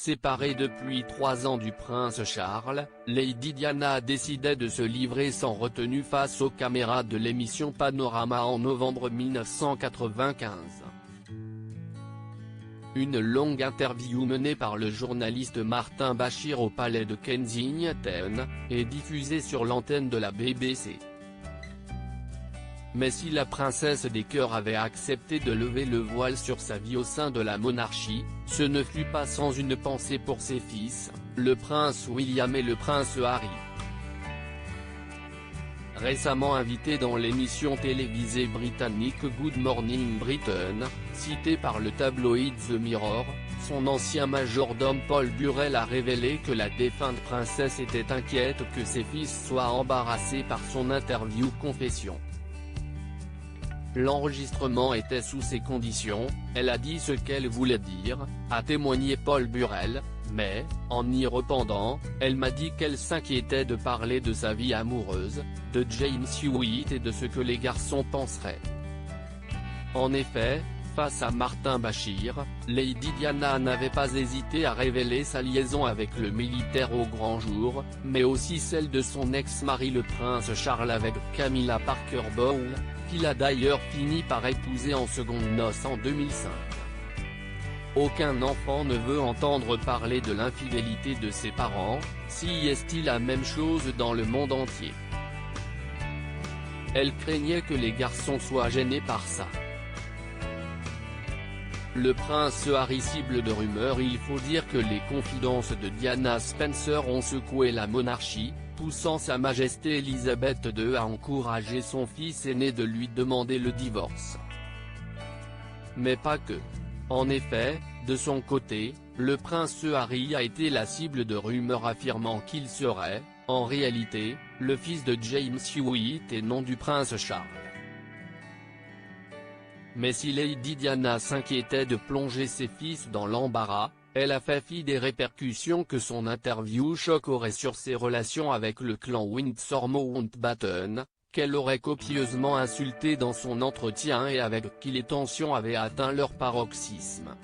Séparée depuis 3 ans du prince Charles, Lady Diana décidait de se livrer sans retenue face aux caméras de l'émission Panorama en novembre 1995. Une longue interview menée par le journaliste Martin Bashir au palais de Kensington, est diffusée sur l'antenne de la BBC. Mais si la princesse des cœurs avait accepté de lever le voile sur sa vie au sein de la monarchie, ce ne fut pas sans une pensée pour ses fils, le prince William et le prince Harry. Récemment invité dans l'émission télévisée britannique Good Morning Britain, cité par le tabloïd The Mirror, son ancien majordome Paul Burrell a révélé que la défunte princesse était inquiète que ses fils soient embarrassés par son interview confession. L'enregistrement était sous ces conditions, elle a dit ce qu'elle voulait dire, a témoigné Paul Burrell, mais, en y répondant, elle m'a dit qu'elle s'inquiétait de parler de sa vie amoureuse, de James Hewitt et de ce que les garçons penseraient. En effet, face à Martin Bashir, Lady Diana n'avait pas hésité à révéler sa liaison avec le militaire au grand jour, mais aussi celle de son ex-mari le prince Charles avec Camilla Parker Bowles, qu'il a d'ailleurs fini par épouser en secondes noces en 2005. Aucun enfant ne veut entendre parler de l'infidélité de ses parents, si est-il la même chose dans le monde entier. Elle craignait que les garçons soient gênés par ça. Le prince Harry cible de rumeurs. Il faut dire que les confidences de Diana Spencer ont secoué la monarchie, poussant Sa Majesté Elisabeth II à encourager son fils aîné de lui demander le divorce. Mais pas que. En effet, de son côté, le prince Harry a été la cible de rumeurs affirmant qu'il serait, en réalité, le fils de James Hewitt et non du prince Charles. Mais si Lady Diana s'inquiétait de plonger ses fils dans l'embarras, elle a fait fi des répercussions que son interview choc aurait sur ses relations avec le clan Windsor Mountbatten, qu'elle aurait copieusement insulté dans son entretien et avec qui les tensions avaient atteint leur paroxysme.